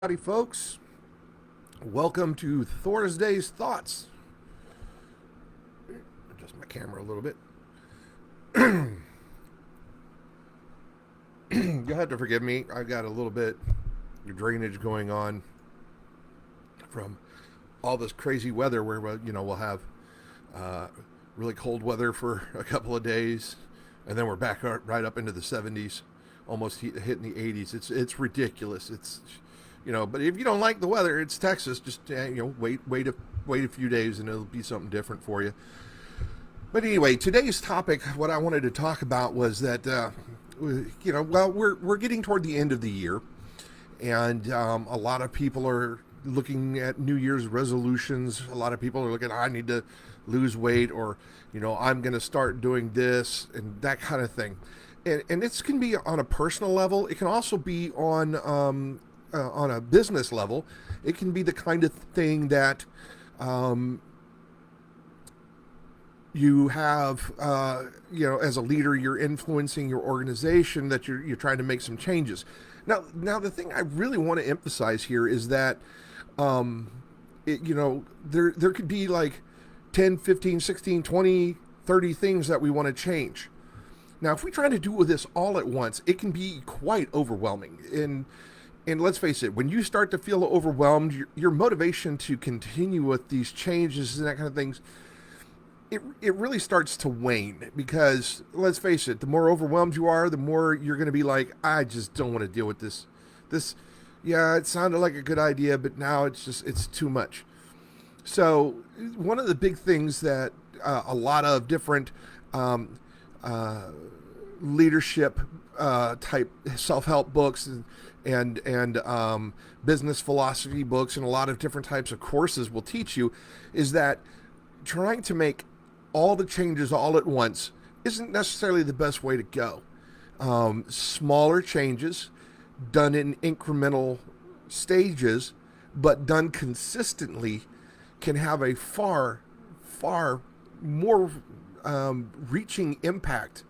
Howdy, folks. Welcome to Thursday's Thoughts. Adjust my camera a little bit. You'll have to forgive me. I've got a little bit of drainage going on from all this crazy weather where we'll have uh, really cold weather for a couple of days, and then we're back right up into the 70s, almost hitting the 80s. It's ridiculous. But if you don't like the weather, it's Texas. Just wait a few days, and it'll be something different for you. But anyway, today's topic, what I wanted to talk about was that we're getting toward the end of the year, and a lot of people are looking at New Year's resolutions. A lot of people are looking, I need to lose weight, or I'm going to start doing this and that kind of thing. And this can be on a personal level. It can also be on a business level. It can be the kind of thing that you have, as a leader, you're influencing your organization, that you're trying to make some changes. Now, the thing I really want to emphasize here is that, there could be like 10, 15, 16, 20, 30 things that we want to change. Now, if we try to do this all at once, it can be quite overwhelming. And let's face it, when you start to feel overwhelmed, your motivation to continue with these changes and that kind of things, it really starts to wane. Because let's face it, the more overwhelmed you are, the more you're going to be like, I just don't want to deal with this. Yeah, it sounded like a good idea, but now it's too much. So one of the big things that a lot of different uh, leadership type self-help books and business philosophy books and a lot of different types of courses will teach you is that trying to make all the changes all at once isn't necessarily the best way to go. Smaller changes done in incremental stages, but done consistently, can have a far, far more reaching impact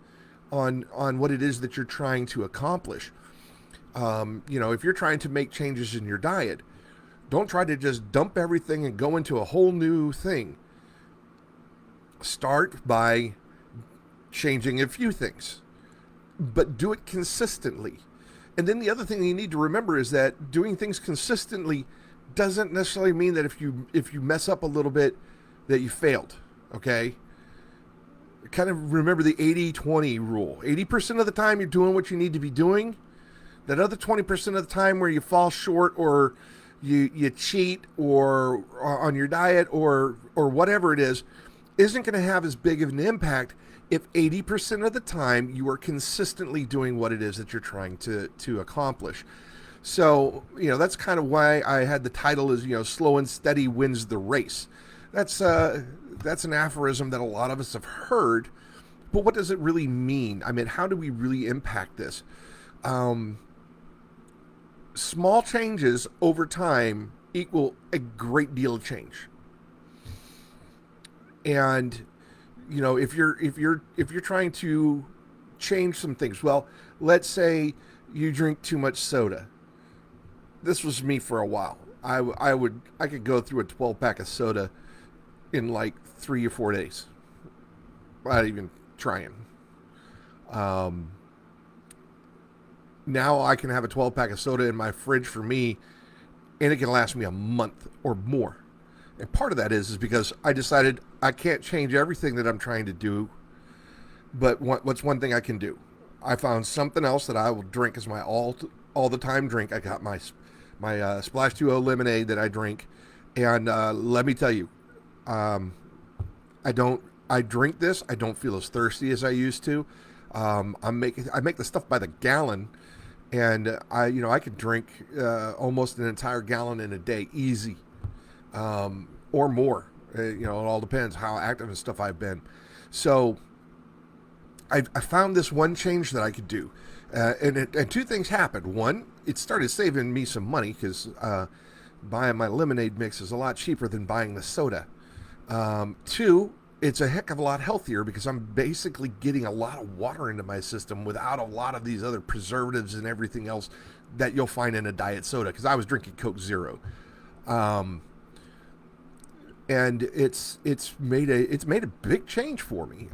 on what it is that you're trying to accomplish. If you're trying to make changes in your diet, don't try to just dump everything and go into a whole new thing. Start by changing a few things, but do it consistently. And then the other thing you need to remember is that doing things consistently doesn't necessarily mean that if you mess up a little bit that you failed. Okay? Kind of remember the 80-20 rule. 80% of the time you're doing what you need to be doing. That other 20% of the time where you fall short, or you cheat, or on your diet, or whatever it is, isn't going to have as big of an impact if 80% of the time you are consistently doing what it is that you're trying to accomplish. So, that's kind of why I had the title is, slow and steady wins the race. That's an aphorism that a lot of us have heard, but what does it really mean? I mean, how do we really impact this? Small changes over time equal a great deal of change. And if you're trying to change some things, well, let's say you drink too much soda. This was me for a while. I could go through a 12 pack of soda in like 3 or 4 days. Not even trying. Now I can have a 12 pack of soda in my fridge for me, and it can last me a month or more. And part of that is because I decided I can't change everything that I'm trying to do, but what's one thing I can do? I found something else that I will drink as my all the time drink. I got my Splash 2O lemonade that I drink, and let me tell you, I drink this. I don't feel as thirsty as I used to. I make the stuff by the gallon, and I could drink almost an entire gallon in a day, easy, or more. It all depends how active and stuff I've been. So I found this one change that I could do, and two things happened. One, it started saving me some money because buying my lemonade mix is a lot cheaper than buying the soda. Two, it's a heck of a lot healthier because I'm basically getting a lot of water into my system without a lot of these other preservatives and everything else that you'll find in a diet soda, because I was drinking Coke Zero. Um, and it's made a big change for me.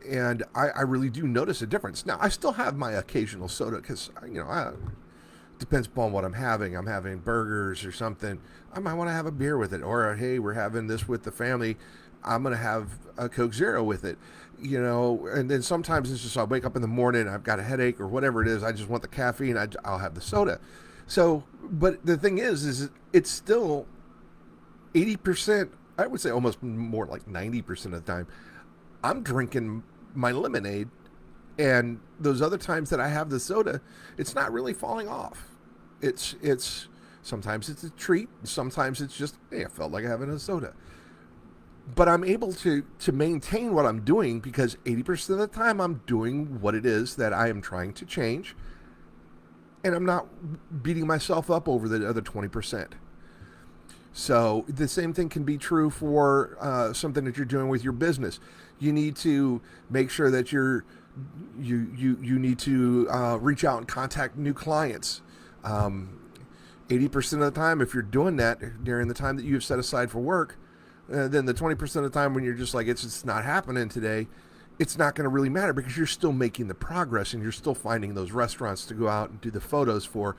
And I really do notice a difference. Now, I still have my occasional soda because, depends upon what I'm having. I'm having burgers or something. I might want to have a beer with it. Or, hey, we're having this with the family. I'm going to have a Coke Zero with it. And then sometimes it's just I wake up in the morning, I've got a headache or whatever it is. I just want the caffeine. I'll have the soda. So, but the thing is it's still 80%, I would say almost more like 90% of the time, I'm drinking my lemonade, and those other times that I have the soda, it's not really falling off. It's sometimes it's a treat, sometimes it's just, hey, I felt like having a soda. But I'm able to maintain what I'm doing because 80% of the time I'm doing what it is that I am trying to change, and I'm not beating myself up over the other 20%. So the same thing can be true for something that you're doing with your business. You need to make sure that you need to reach out and contact new clients. 80% of the time, if you're doing that during the time that you've set aside for work, then the 20% of the time when you're just like, it's just not happening today, it's not going to really matter because you're still making the progress and you're still finding those restaurants to go out and do the photos for,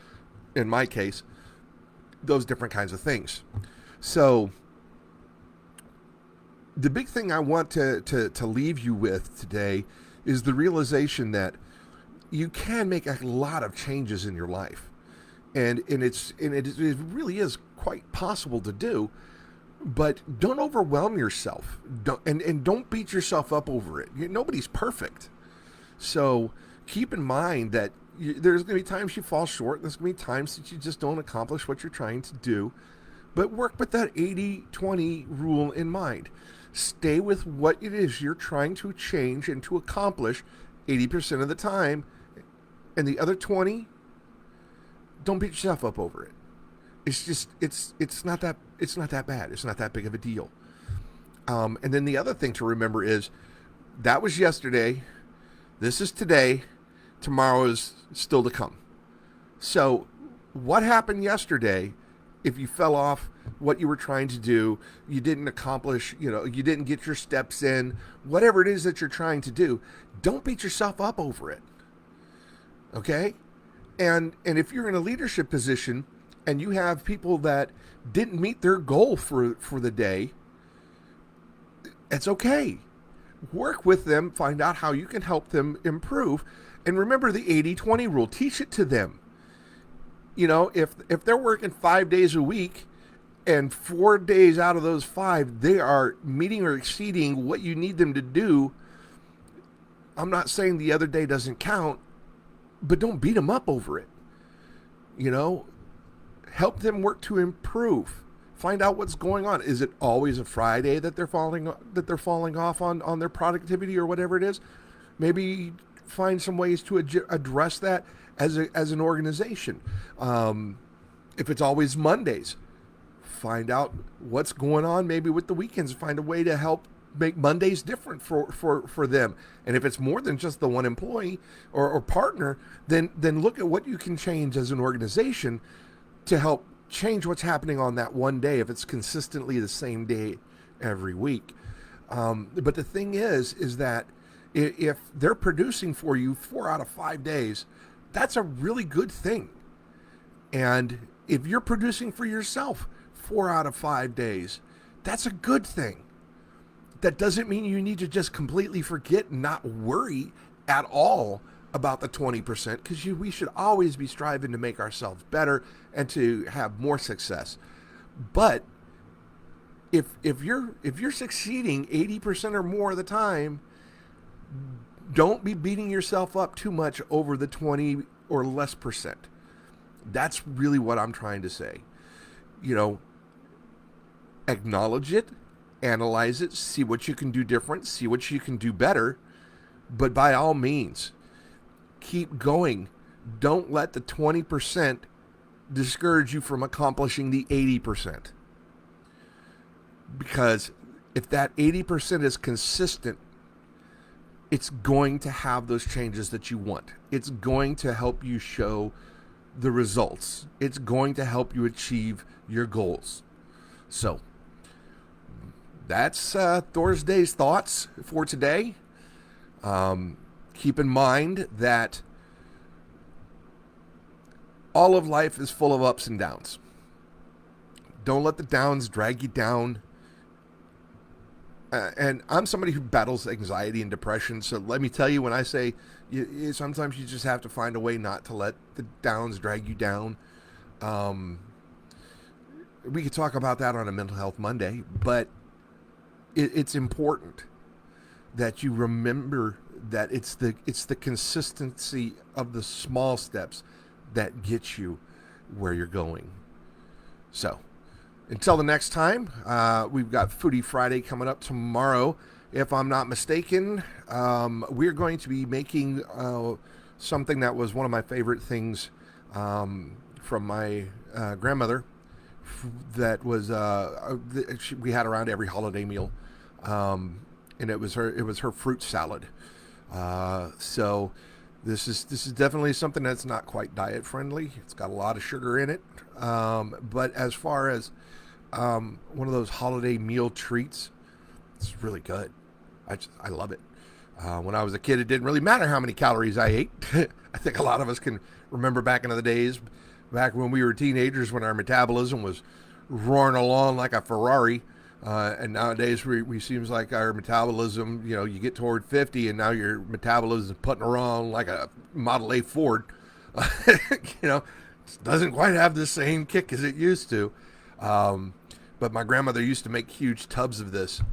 in my case, those different kinds of things. So the big thing I want to leave you with today is the realization that you can make a lot of changes in your life. And it really is quite possible to do, but don't overwhelm yourself. Don't beat yourself up over it. Nobody's perfect. So keep in mind that there's going to be times you fall short. There's going to be times that you just don't accomplish what you're trying to do. But work with that 80-20 rule in mind. Stay with what it is you're trying to change and to accomplish 80% of the time. And the other 20, don't beat yourself up over it. It's just, it's not that bad. It's not that big of a deal. And then the other thing to remember is that was yesterday. This is today. Tomorrow is still to come. So what happened yesterday, if you fell off what you were trying to do, you didn't accomplish, you didn't get your steps in, whatever it is that you're trying to do, don't beat yourself up over it. Okay? And if you're in a leadership position and you have people that didn't meet their goal for the day, it's okay. Work with them, find out how you can help them improve. And remember the 80-20 rule. Teach it to them. If they're working 5 days a week and 4 days out of those 5, they are meeting or exceeding what you need them to do, I'm not saying the other day doesn't count, but don't beat them up over it. Help them work to improve. Find out what's going on. Is it always a Friday that they're falling off on their productivity or whatever it is? Maybe find some ways to address that as an organization. If it's always Mondays, find out what's going on maybe with the weekends. Find a way to help make Mondays different for them. And if it's more than just the one employee or partner, then look at what you can change as an organization to help change what's happening on that one day if it's consistently the same day every week. But the thing is that if they're producing for you 4 out of 5 days, that's a really good thing. And if you're producing for yourself 4 out of 5 days, that's a good thing. That doesn't mean you need to just completely forget and not worry at all about the 20%, because we should always be striving to make ourselves better and to have more success. But if you're succeeding 80% or more of the time, don't be beating yourself up too much over the 20 or less percent. That's really what I'm trying to say. Acknowledge it, analyze it, see what you can do different, see what you can do better, but by all means, keep going. Don't let the 20% discourage you from accomplishing the 80%. Because if that 80% is consistent it's going to have those changes that you want. It's going to help you show the results. It's going to help you achieve your goals. So that's Thor's Day's thoughts for today. Keep in mind that all of life is full of ups and downs. Don't let the downs drag you down. And I'm somebody who battles anxiety and depression. So let me tell you, when I say sometimes you just have to find a way not to let the downs drag you down. We could talk about that on a Mental Health Monday, but it's important that you remember that it's the consistency of the small steps that get you where you're going. So until the next time, we've got Foodie Friday coming up tomorrow. If I'm not mistaken, we're going to be making something that was one of my favorite things from my grandmother. That was we had around every holiday meal, and it was her fruit salad. So this is definitely something that's not quite diet friendly. It's got a lot of sugar in it, but as far as one of those holiday meal treats, it's really good. I love it. When I was a kid, it didn't really matter how many calories I ate. I think a lot of us can remember back in the days, back when we were teenagers, when our metabolism was roaring along like a Ferrari. And nowadays we seems like our metabolism, you get toward 50 and now your metabolism is putting around like a Model A Ford. It doesn't quite have the same kick as it used to. But my grandmother used to make huge tubs of this.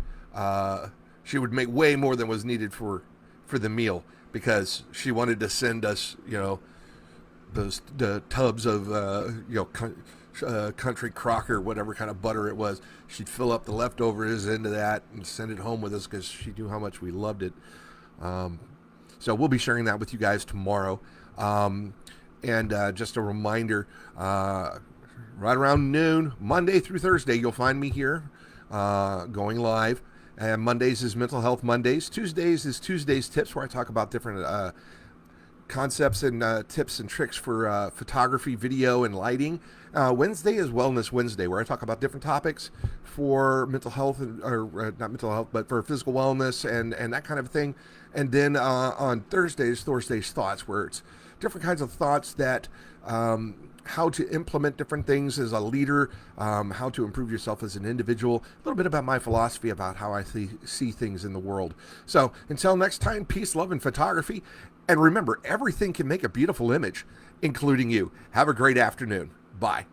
She would make way more than was needed for the meal because she wanted to send us, the tubs of, country crocker, whatever kind of butter it was. She'd fill up the leftovers into that and send it home with us because she knew how much we loved it. So we'll be sharing that with you guys tomorrow. And just a reminder, right around noon, Monday through Thursday, you'll find me here going live. And Mondays is Mental Health Mondays. Tuesdays is Tuesdays Tips, where I talk about different concepts and tips and tricks for photography, video, and lighting. Wednesday is Wellness Wednesday, where I talk about different topics for mental health, or not mental health, but for physical wellness and that kind of thing. And then on Thursdays, Thor's Thoughts, where it's different kinds of thoughts that how to implement different things as a leader, how to improve yourself as an individual, a little bit about my philosophy about how I see things in the world. So until next time, peace, love, and photography. And remember, everything can make a beautiful image, including you. Have a great afternoon. Bye.